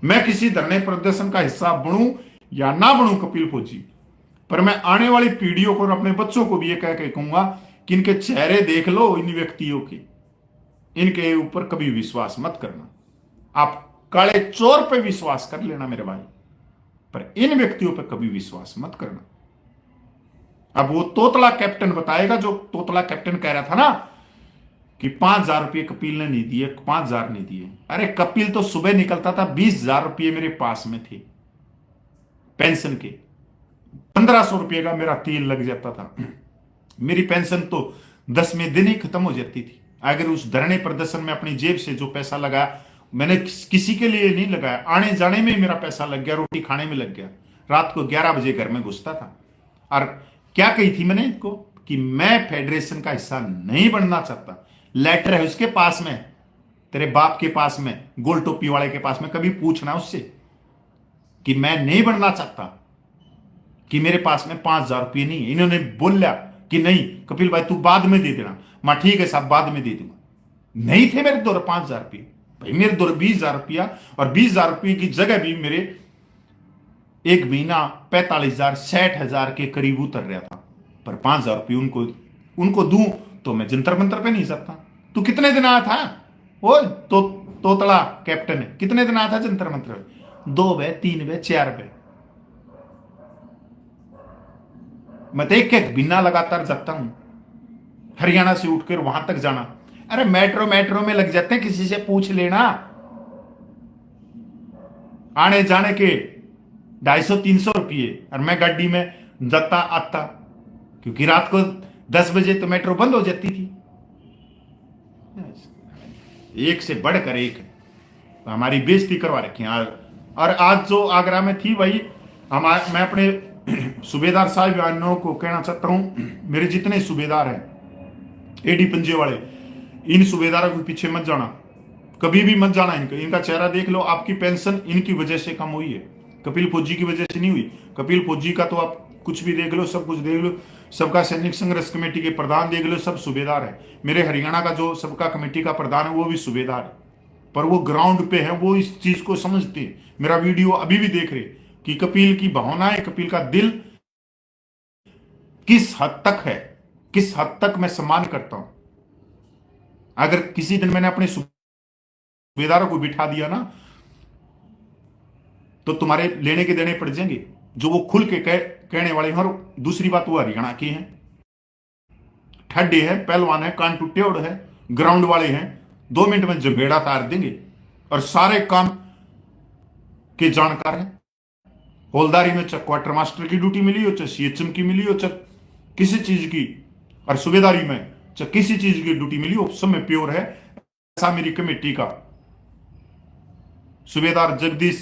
मैं किसी धरने प्रदर्शन का हिस्सा बनूं या ना बनूं कपिल फौजी, पर मैं आने वाली पीढ़ियों को और अपने बच्चों को भी यह कह के कहूंगा कि इनके चेहरे देख लो, इन व्यक्तियों के, इनके ऊपर कभी विश्वास मत करना। आप काले चोर पे विश्वास कर लेना मेरे भाई, पर इन व्यक्तियों पर कभी विश्वास मत करना। अब वो तोतला कैप्टन बताएगा, जो तोतला कैप्टन कह रहा था ना कि 5,000 रुपये कपिल ने नहीं दिए, 5,000 नहीं दिए। अरे कपिल तो सुबह निकलता था, 20,000 रुपये मेरे पास में थे पेंशन के, 1,500 रुपये का मेरा तेल लग जाता था। मेरी पेंशन तो 10वें दिन ही खत्म हो जाती थी। अगर उस धरने प्रदर्शन में अपनी जेब से जो पैसा लगाया, मैंने किसी के लिए नहीं लगाया, आने जाने में मेरा पैसा लग गया, रोटी खाने में लग गया। रात को 11 बजे घर में घुसता था। और क्या कही थी मैंने इनको कि मैं फेडरेशन का हिस्सा नहीं बनना चाहता। लेटर है उसके पास में, तेरे बाप के पास में, गोल टोपी वाले के पास में, कभी पूछना उससे कि मैं नहीं बनना चाहता, कि मेरे पास में 5,000 रुपये नहीं है। इन्होंने बोला कि नहीं कपिल भाई तू बाद में दे देना। मैं ठीक है साहब बाद में दे दूंगा। नहीं थे मेरे दौर 5,000 रुपये भाई, मेरे दौर 20,000 रुपया, और 20,000 रुपये की जगह भी मेरे एक महीना 45,000 60,000 के करीब उतर रहा था। पर 5,000 रुपये उनको दूं तो मैं जंतर मंतर पे नहीं सकता। तू कितने दिन आया था वो तोतला कैप्टन है, कितने दिन आया था जंतर मंतर पे? 2 बे 3 बे 4 बे। मैं तो एक बिना लगातार जाता हूं, हरियाणा से उठकर वहां तक जाना। अरे मेट्रो में लग जाते हैं, किसी से पूछ लेना। आने जाने के 250-300 रुपये, और मैं गाड़ी में जाता आता, क्योंकि रात को 10 बजे तो मेट्रो बंद हो जाती थी। एक से बढ़कर एक तो हमारी बेइज्जती करवा रखी है। और आज जो आगरा में थी वही मैं अपने सूबेदार साहिबानों को कहना चाहता हूं, मेरे जितने सूबेदार हैं एडी पंजे वाले, इन सूबेदारों के पीछे मत जाना। कभी भी मत जाना इनका चेहरा देख लो। आपकी पेंशन इनकी वजह से कम हुई है, कपिल फौजी की वजह से नहीं हुई। कपिल फौजी का तो आप कुछ भी देख लो, सब कुछ देख लो, सबका सैनिक संघर्ष कमेटी के प्रधान देख लो, सब सूबेदार है। मेरे हरियाणा का जो सबका कमेटी का प्रधान है वो भी सूबेदार है, पर वो ग्राउंड पे है, वो इस चीज को समझते हैं। मेरा वीडियो अभी भी देख रहे कि कपिल की भावनाएं, कपिल का दिल किस हद तक है, किस हद तक मैं सम्मान करता हूं। अगर किसी दिन मैंने अपने सूबेदारों को बिठा दिया ना, तो तुम्हारे लेने के देने पड़ जाएंगे, जो वो खुल के कहने वाले हैं। और दूसरी बात, वो हरियाणा के हैं, ठड्डे हैं, पहलवान है, कान टूटे उड़ है, ग्राउंड वाले हैं, 2 मिनट में जबेड़ा तार देंगे और सारे काम के जानकार हैं। हौलदारी में चाहे क्वार्टर मास्टर की ड्यूटी मिली हो, चाहे सीएचएम की मिली हो, चाहे किसी चीज की, और सूबेदारी में चाहे किसी चीज की ड्यूटी मिली हो, सब में प्योर है। ऐसा मेरी कमेटी का सूबेदार जगदीश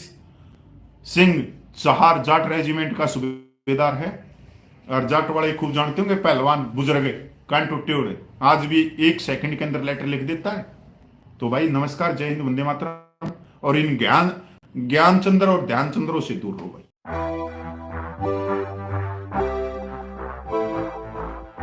सिंह चहार जाट रेजिमेंट का सूबेदार है। और जाट वाले खूब जानते होंगे, पहलवान बुजुर्ग कान टूटे उड़े, आज भी 1 सेकंड के अंदर लेटर लिख देता है। तो भाई नमस्कार, जय हिंद, वंदे मातरम। और इन ज्ञानचंद्र और ध्यानचंद्रों से दूर हो भाई।